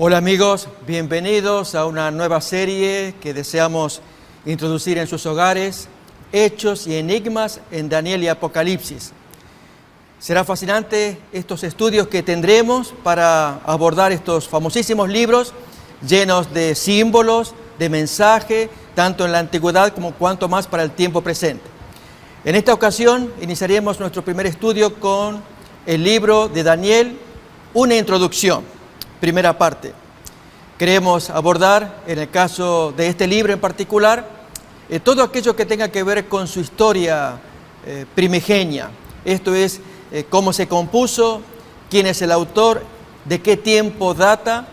Hola amigos, bienvenidos a una nueva serie que deseamos introducir en sus hogares, Hechos y Enigmas en Daniel y Apocalipsis. Será fascinante estos estudios que tendremos para abordar estos famosísimos libros llenos de símbolos, de mensaje, tanto en la antigüedad como cuanto más para el tiempo presente. En esta ocasión iniciaremos nuestro primer estudio con el libro de Daniel, una introducción. Primera parte. Queremos abordar, en el caso de este libro en particular, todo aquello que tenga que ver con su historia primigenia. Esto es, cómo se compuso, quién es el autor, de qué tiempo data,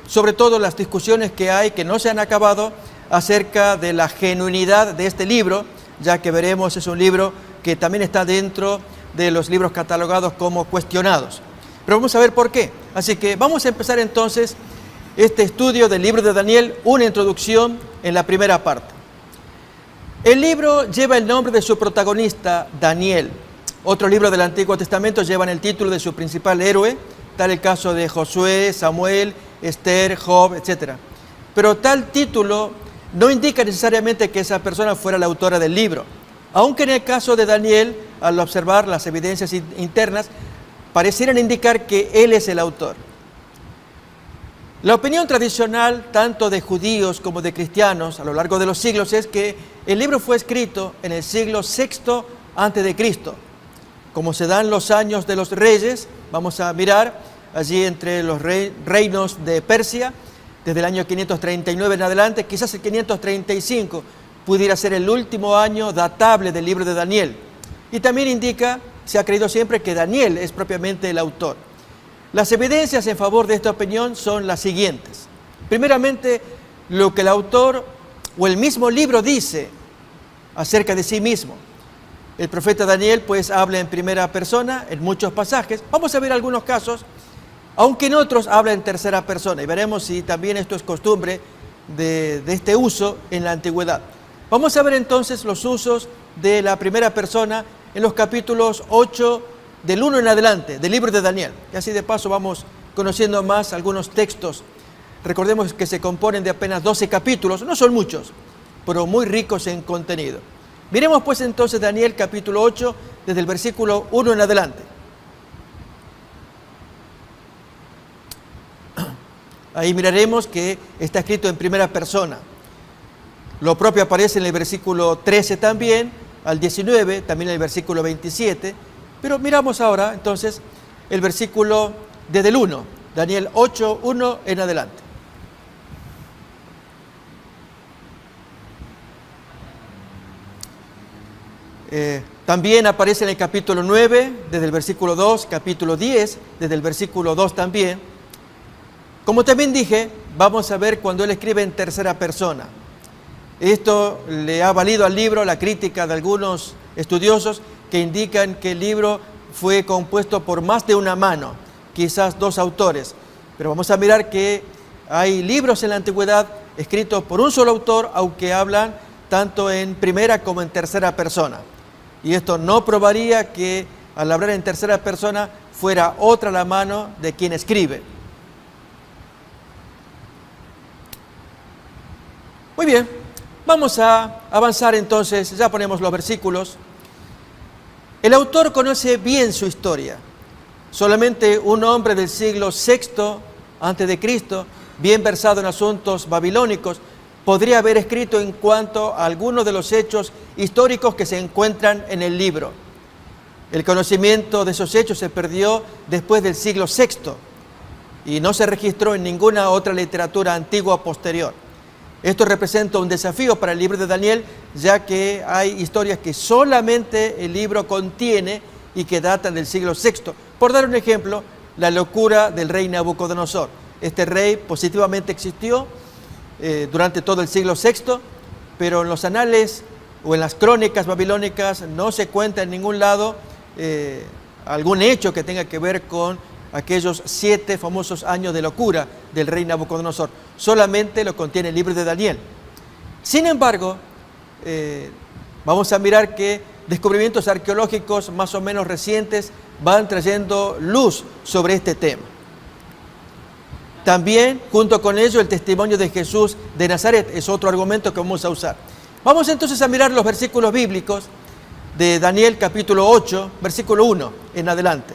sobre todo las discusiones que hay, que no se han acabado, acerca de la genuinidad de este libro, ya que veremos es un libro que también está dentro de los libros catalogados como cuestionados. Pero vamos a ver por qué. Así que vamos a empezar entonces este estudio del libro de Daniel, una introducción en la primera parte. El libro lleva el nombre de su protagonista, Daniel. Otros libros del Antiguo Testamento llevan el título de su principal héroe, tal el caso de Josué, Samuel, Esther, Job, etc. Pero tal título no indica necesariamente que esa persona fuera la autora del libro, aunque en el caso de Daniel, al observar las evidencias internas, parecieran indicar que él es el autor. La opinión tradicional, tanto de judíos como de cristianos a lo largo de los siglos, es que el libro fue escrito en el siglo VI a.C. Como se dan los años de los reyes, vamos a mirar allí entre los reinos de Persia, desde el año 539 en adelante, quizás el 535 pudiera ser el último año datable del libro de Daniel. Y también indica, se ha creído siempre, que Daniel es propiamente el autor. Las evidencias en favor de esta opinión son las siguientes. Primeramente, lo que el autor o el mismo libro dice acerca de sí mismo. El profeta Daniel pues habla en primera persona en muchos pasajes. Vamos a ver algunos casos, aunque en otros habla en tercera persona. Y veremos si también esto es costumbre de este uso en la antigüedad. Vamos a ver entonces los usos de la primera persona en los capítulos 8 del 1 en adelante del libro de Daniel. Y así de paso vamos conociendo más algunos textos. Recordemos que se componen de apenas 12 capítulos, no son muchos, pero muy ricos en contenido. Miremos pues entonces Daniel capítulo 8 desde el versículo 1 en adelante. Ahí miraremos que está escrito en primera persona. Lo propio aparece en el versículo 13 también, al 19, también en el versículo 27, pero miramos ahora entonces el versículo desde el 1, Daniel 8, 1 en adelante. También aparece en el capítulo 9, desde el versículo 2, capítulo 10, desde el versículo 2 también. Como también dije, vamos a ver cuando él escribe en tercera persona. Esto le ha valido al libro la crítica de algunos estudiosos que indican que el libro fue compuesto por más de una mano, quizás dos autores. Pero vamos a mirar que hay libros en la antigüedad escritos por un solo autor, aunque hablan tanto en primera como en tercera persona. Y esto no probaría que al hablar en tercera persona fuera otra la mano de quien escribe. Muy bien. Vamos a avanzar entonces, ya ponemos los versículos. El autor conoce bien su historia. Solamente un hombre del siglo VI a.C., bien versado en asuntos babilónicos, podría haber escrito en cuanto a algunos de los hechos históricos que se encuentran en el libro. El conocimiento de esos hechos se perdió después del siglo VI y no se registró en ninguna otra literatura antigua posterior. Esto representa un desafío para el libro de Daniel, ya que hay historias que solamente el libro contiene y que datan del siglo VI. Por dar un ejemplo, la locura del rey Nabucodonosor. Este rey positivamente existió durante todo el siglo VI, pero en los anales o en las crónicas babilónicas no se cuenta en ningún lado algún hecho que tenga que ver con aquellos 7 famosos años de locura del rey Nabucodonosor. Solamente lo contiene el libro de Daniel. Sin embargo, vamos a mirar que descubrimientos arqueológicos más o menos recientes van trayendo luz sobre este tema. También, junto con ello, el testimonio de Jesús de Nazaret es otro argumento que vamos a usar. Vamos entonces a mirar los versículos bíblicos de Daniel capítulo 8, versículo 1 en adelante.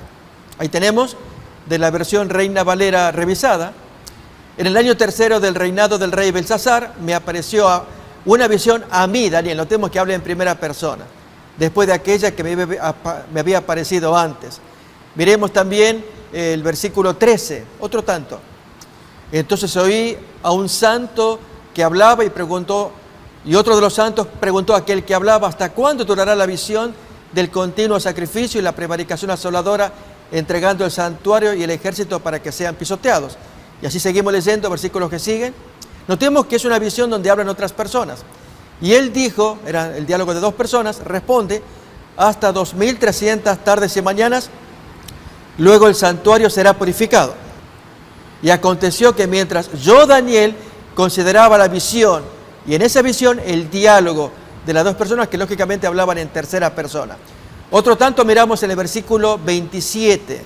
Ahí tenemos de la versión Reina Valera revisada. En el año tercero del reinado del rey Belsasar me apareció una visión a mí, Daniel. Notemos que habla en primera persona, después de aquella que me había aparecido antes. Miremos también el versículo 13, otro tanto. Entonces oí a un santo que hablaba y preguntó, y otro de los santos preguntó a aquel que hablaba, ¿hasta cuándo durará la visión del continuo sacrificio y la prevaricación asoladora, entregando el santuario y el ejército para que sean pisoteados? Y así seguimos leyendo versículos que siguen. Notemos que es una visión donde hablan otras personas. Y él dijo, era el diálogo de dos personas, responde, hasta 2300 tardes y mañanas, luego el santuario será purificado. Y aconteció que mientras yo, Daniel, consideraba la visión, y en esa visión el diálogo de las dos personas que lógicamente hablaban en tercera persona. Otro tanto miramos en el versículo 27.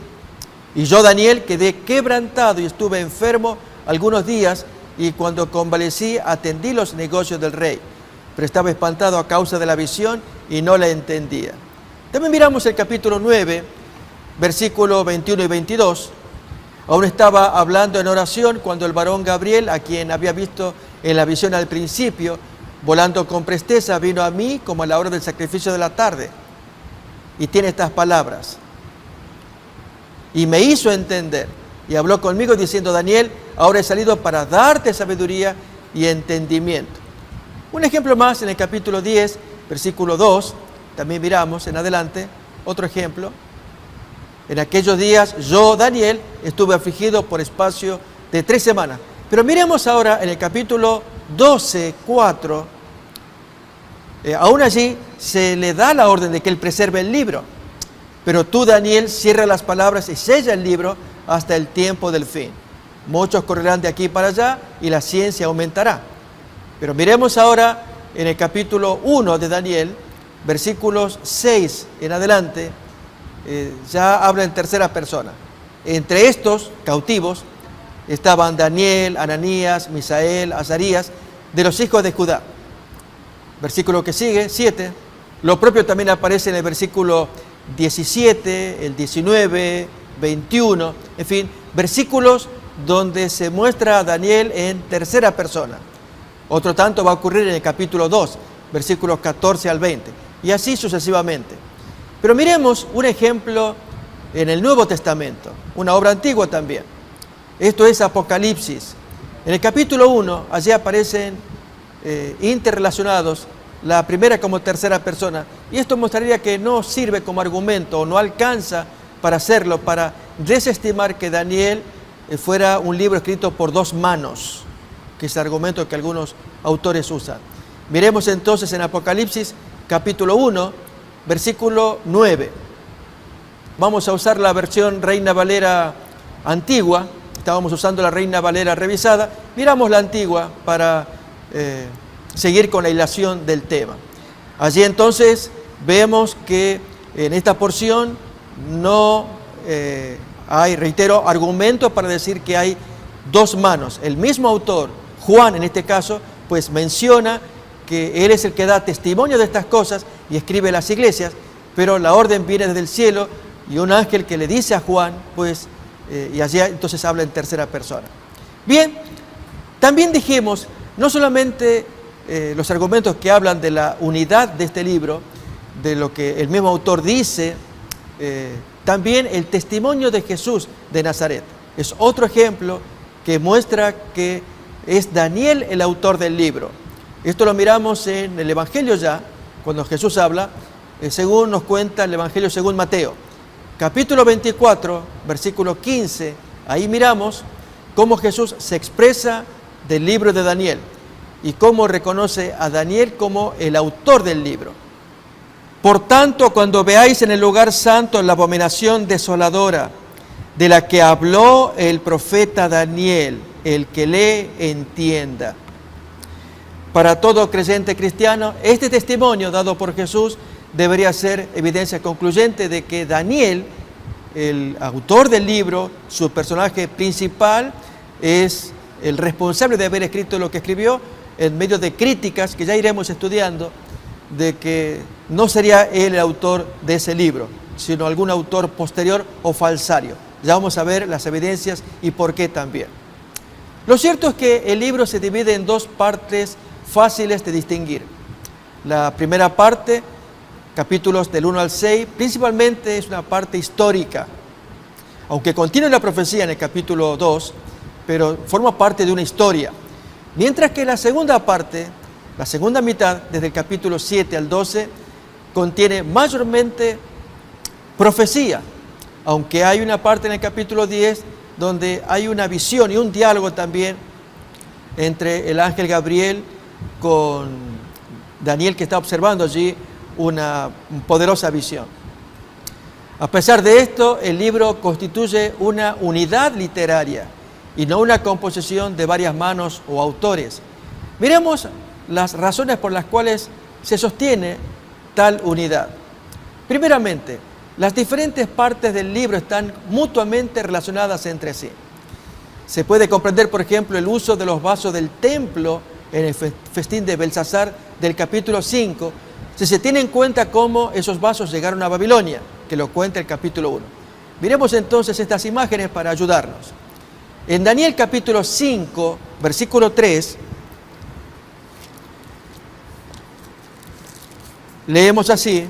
Y yo, Daniel, quedé quebrantado y estuve enfermo algunos días, y cuando convalecí atendí los negocios del rey, pero estaba espantado a causa de la visión y no la entendía. También miramos el capítulo 9, versículos 21 y 22. Aún estaba hablando en oración cuando el varón Gabriel, a quien había visto en la visión al principio, volando con presteza, vino a mí como a la hora del sacrificio de la tarde. Y tiene estas palabras. Y me hizo entender. Y habló conmigo diciendo, Daniel, ahora he salido para darte sabiduría y entendimiento. Un ejemplo más en el capítulo 10, versículo 2. También miramos en adelante otro ejemplo. En aquellos días yo, Daniel, estuve afligido por espacio de 3 semanas. Pero miremos ahora en el capítulo 12, 4, aún allí se le da la orden de que él preserve el libro. Pero tú, Daniel, cierra las palabras y sella el libro hasta el tiempo del fin. Muchos correrán de aquí para allá y la ciencia aumentará. Pero miremos ahora en el capítulo 1 de Daniel, versículos 6 en adelante, ya habla en tercera persona. Entre estos cautivos estaban Daniel, Ananías, Misael, Azarías, de los hijos de Judá. Versículo que sigue, 7. Lo propio también aparece en el versículo 17, el 19, 21, en fin, versículos donde se muestra a Daniel en tercera persona. Otro tanto va a ocurrir en el capítulo 2, versículos 14 al 20, y así sucesivamente. Pero miremos un ejemplo en el Nuevo Testamento, una obra antigua también. Esto es Apocalipsis. En el capítulo 1, allí aparecen interrelacionados, la primera como tercera persona, y esto mostraría que no sirve como argumento o no alcanza para hacerlo, para desestimar que Daniel fuera un libro escrito por 2 manos, que es el argumento que algunos autores usan. Miremos entonces en Apocalipsis capítulo 1, versículo 9. Vamos a usar la versión Reina Valera antigua, estábamos usando la Reina Valera revisada, miramos la antigua para seguir con la hilación del tema. Allí entonces vemos que en esta porción no hay, reitero, argumentos para decir que hay 2 manos. El mismo autor, Juan en este caso, pues menciona que él es el que da testimonio de estas cosas y escribe las iglesias, pero la orden viene desde el cielo y un ángel que le dice a Juan, pues, y allí entonces habla en tercera persona. Bien, también dijimos, no solamente los argumentos que hablan de la unidad de este libro, de lo que el mismo autor dice, también el testimonio de Jesús de Nazaret. Es otro ejemplo que muestra que es Daniel el autor del libro. Esto lo miramos en el Evangelio ya, cuando Jesús habla, según nos cuenta el Evangelio según Mateo. Capítulo 24, versículo 15, ahí miramos cómo Jesús se expresa del libro de Daniel y cómo reconoce a Daniel como el autor del libro. Por tanto, cuando veáis en el lugar santo la abominación desoladora de la que habló el profeta Daniel, el que lee entienda. Para todo creyente cristiano, este testimonio dado por Jesús debería ser evidencia concluyente de que Daniel, el autor del libro, su personaje principal, es el responsable de haber escrito lo que escribió en medio de críticas que ya iremos estudiando, de que no sería él el autor de ese libro, sino algún autor posterior o falsario. Ya vamos a ver las evidencias y por qué también. Lo cierto es que el libro se divide en dos partes fáciles de distinguir. La primera parte, capítulos del 1 al 6, principalmente es una parte histórica, aunque contiene la profecía en el capítulo 2, pero forma parte de una historia. Mientras que la segunda parte, la segunda mitad, desde el capítulo 7 al 12, contiene mayormente profecía, aunque hay una parte en el capítulo 10 donde hay una visión y un diálogo también entre el ángel Gabriel con Daniel, que está observando allí una poderosa visión. A pesar de esto, el libro constituye una unidad literaria y no una composición de varias manos o autores. Miremos las razones por las cuales se sostiene tal unidad. Primeramente, las diferentes partes del libro están mutuamente relacionadas entre sí. Se puede comprender, por ejemplo, el uso de los vasos del templo en el festín de Belsasar del capítulo 5, si se tiene en cuenta cómo esos vasos llegaron a Babilonia, que lo cuenta el capítulo 1. Miremos entonces estas imágenes para ayudarnos. En Daniel capítulo 5, versículo 3, leemos así: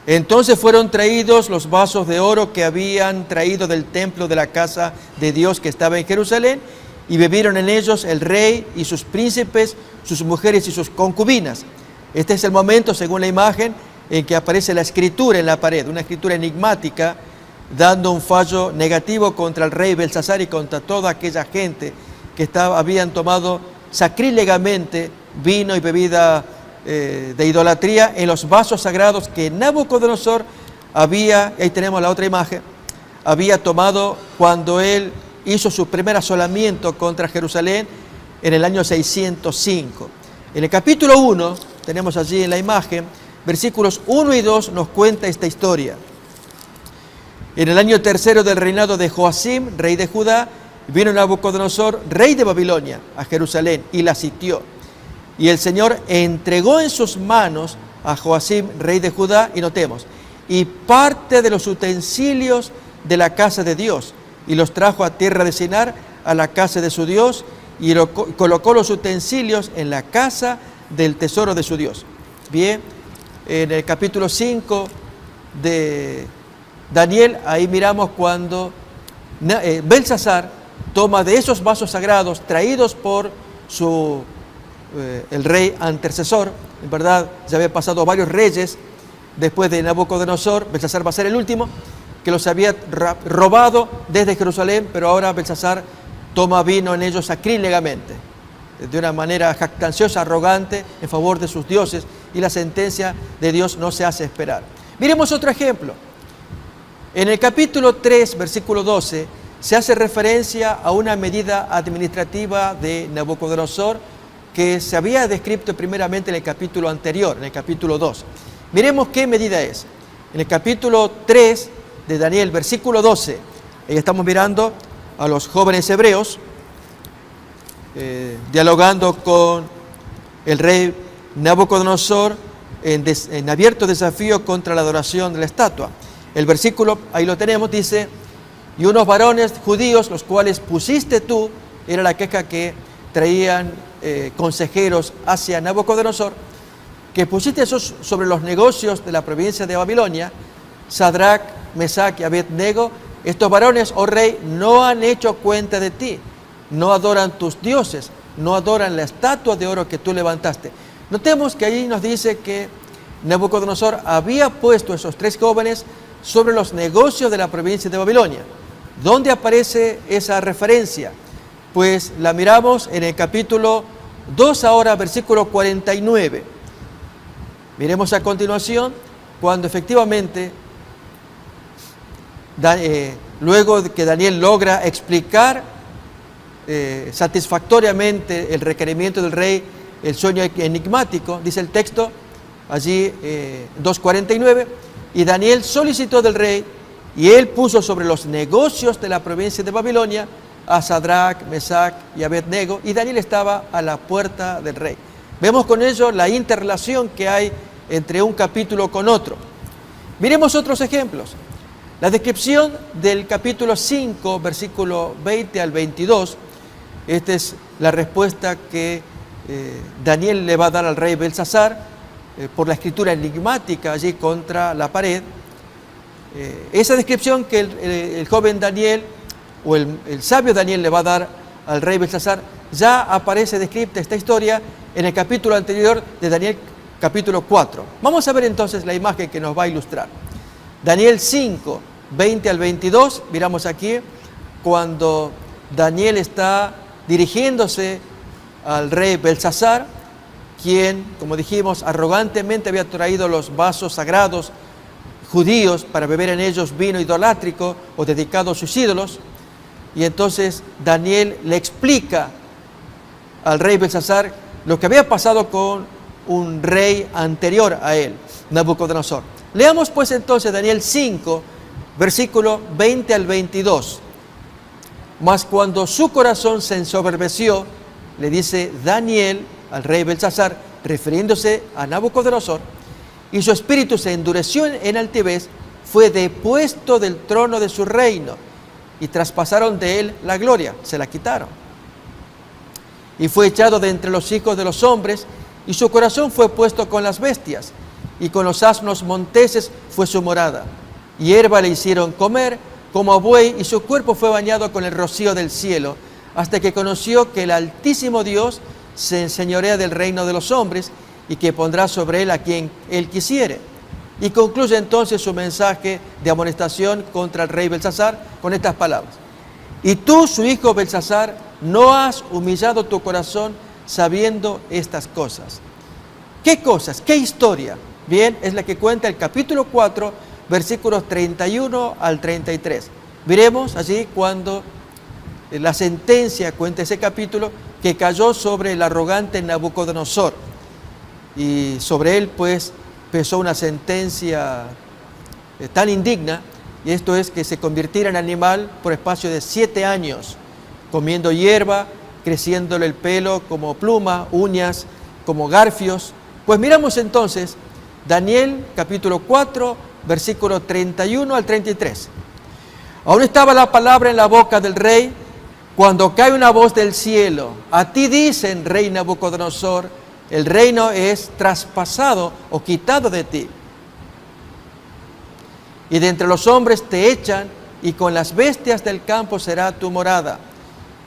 entonces fueron traídos los vasos de oro que habían traído del templo de la casa de Dios que estaba en Jerusalén, y bebieron en ellos el rey y sus príncipes, sus mujeres y sus concubinas. Este es el momento, según la imagen, en que aparece la escritura en la pared, una escritura enigmática, dando un fallo negativo contra el rey Belsasar y contra toda aquella gente que habían tomado sacrílegamente vino y bebida de idolatría en los vasos sagrados que Nabucodonosor había, ahí tenemos la otra imagen, había tomado cuando él hizo su primer asolamiento contra Jerusalén en el año 605. En el capítulo 1, tenemos allí en la imagen, versículos 1 y 2 nos cuenta esta historia. En el año tercero del reinado de Joacim, rey de Judá, vino Nabucodonosor, rey de Babilonia, a Jerusalén y la sitió. Y el Señor entregó en sus manos a Joacim, rey de Judá, y notemos, y parte de los utensilios de la casa de Dios, y los trajo a tierra de Sinar, a la casa de su Dios, y colocó los utensilios en la casa del tesoro de su Dios. Bien, en el capítulo 5 de Daniel, ahí miramos cuando Belsasar toma de esos vasos sagrados traídos por el rey antecesor. En verdad, ya había pasado varios reyes después de Nabucodonosor. Belsasar va a ser el último, que los había robado desde Jerusalén, pero ahora Belsasar toma vino en ellos sacrílegamente, de una manera jactanciosa, arrogante, en favor de sus dioses, y la sentencia de Dios no se hace esperar. Miremos otro ejemplo. En el capítulo 3, versículo 12, se hace referencia a una medida administrativa de Nabucodonosor que se había descrito primeramente en el capítulo anterior, en el capítulo 2. Miremos qué medida es. En el capítulo 3 de Daniel, versículo 12, ahí estamos mirando a los jóvenes hebreos dialogando con el rey Nabucodonosor en abierto desafío contra la adoración de la estatua. El versículo, ahí lo tenemos, dice: y unos varones judíos, los cuales pusiste tú, era la queja que traían consejeros hacia Nabucodonosor, que pusiste esos sobre los negocios de la provincia de Babilonia, Sadrach, Mesach y Abed-nego. Estos varones, oh rey, no han hecho cuenta de ti, no adoran tus dioses, no adoran la estatua de oro que tú levantaste. Notemos que allí nos dice que Nabucodonosor había puesto a esos tres jóvenes sobre los negocios de la provincia de Babilonia. ¿Dónde aparece esa referencia? Pues la miramos en el capítulo 2 ahora, versículo 49. Miremos a continuación cuando efectivamente, luego de que Daniel logra explicar satisfactoriamente el requerimiento del rey, el sueño enigmático, dice el texto, allí 2.49, y Daniel solicitó del rey Y él puso sobre los negocios de la provincia de Babilonia a Sadrach, Mesach y Abednego, y Daniel estaba a la puerta del rey. Vemos con ello la interrelación que hay entre un capítulo con otro. Miremos otros ejemplos. La descripción del capítulo 5, versículo 20 al 22, esta es la respuesta que Daniel le va a dar al rey Belsasar por la escritura enigmática allí contra la pared. Esa descripción que el joven Daniel o el sabio Daniel le va a dar al rey Belsasar, ya aparece descrita esta historia en el capítulo anterior de Daniel, capítulo 4. Vamos a ver entonces la imagen que nos va a ilustrar. Daniel 5, 20 al 22, miramos aquí, cuando Daniel está dirigiéndose al rey Belsasar, quien, como dijimos, arrogantemente había traído los vasos sagrados judíos para beber en ellos vino idolátrico o dedicado a sus ídolos. Y entonces Daniel le explica al rey Belsasar lo que había pasado con un rey anterior a él, Nabucodonosor. Leamos pues entonces Daniel 5, versículo 20 al 22. Mas cuando su corazón se ensoberbeció, le dice Daniel al rey Belsasar, refiriéndose a Nabucodonosor, y su espíritu se endureció en altivez, fue depuesto del trono de su reino, y traspasaron de él la gloria, se la quitaron. Y fue echado de entre los hijos de los hombres, y su corazón fue puesto con las bestias, y con los asnos monteses fue su morada. Hierba le hicieron comer como a buey, y su cuerpo fue bañado con el rocío del cielo, hasta que conoció que el Altísimo Dios se enseñorea del reino de los hombres, y que pondrá sobre él a quien él quisiere. Y concluye entonces su mensaje de amonestación contra el rey Belsasar con estas palabras: y tú, su hijo Belsasar, no has humillado tu corazón sabiendo estas cosas. ¿Qué cosas? ¿Qué historia? Bien, es la que cuenta el capítulo 4, versículos 31 al 33. Veremos allí cuando la sentencia, cuenta ese capítulo, que cayó sobre el arrogante Nabucodonosor. Y sobre él, pues, pesó una sentencia tan indigna, y esto es que se convirtiera en animal por espacio de 7 años, comiendo hierba, creciéndole el pelo como pluma, uñas como garfios. Pues miramos entonces Daniel capítulo 4, versículo 31 al 33. Aún estaba la palabra en la boca del rey, cuando cae una voz del cielo: a ti dicen, rey Nabucodonosor, el reino es traspasado o quitado de ti, y de entre los hombres te echan, y con las bestias del campo será tu morada,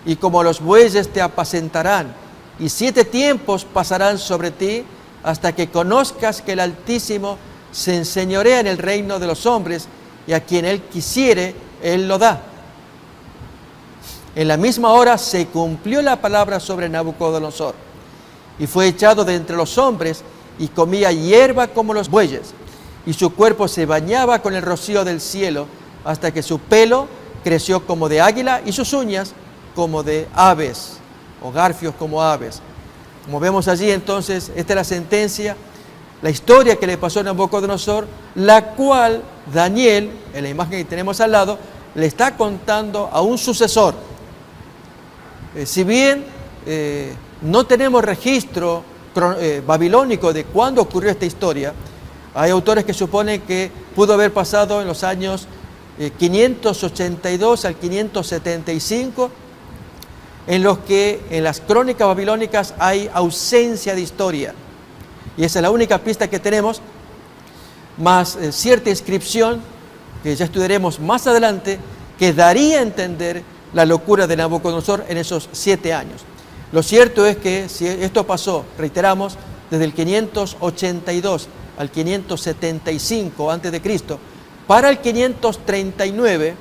y como los bueyes te apacentarán, y 7 tiempos pasarán sobre ti, hasta que conozcas que el Altísimo se enseñorea en el reino de los hombres, y a quien él quisiere, él lo da. En la misma hora se cumplió la palabra sobre Nabucodonosor, y fue echado de entre los hombres, y comía hierba como los bueyes, y su cuerpo se bañaba con el rocío del cielo, hasta que su pelo creció como de águila, y sus uñas como de aves, o garfios como aves. Como vemos allí entonces, esta es la sentencia, la historia que le pasó a Nabucodonosor, la cual Daniel, en la imagen que tenemos al lado, le está contando a un sucesor. Si bien no tenemos registro babilónico de cuándo ocurrió esta historia, hay autores que suponen que pudo haber pasado en los años 582 al 575, en los que en las crónicas babilónicas hay ausencia de historia. Y esa es la única pista que tenemos, más cierta inscripción, que ya estudiaremos más adelante, que daría a entender la locura de Nabucodonosor en esos 7 años. Lo cierto es que si esto pasó, reiteramos, desde el 582 al 575 a.C., para el 539,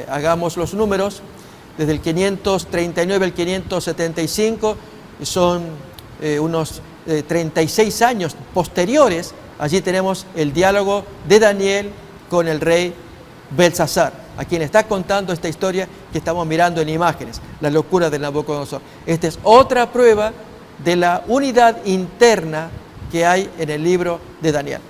hagamos los números, desde el 539 al 575, son unos 36 años posteriores. Allí tenemos el diálogo de Daniel con el rey Belsasar, a quien está contando esta historia que estamos mirando en imágenes, la locura de Nabucodonosor. Esta es otra prueba de la unidad interna que hay en el libro de Daniel.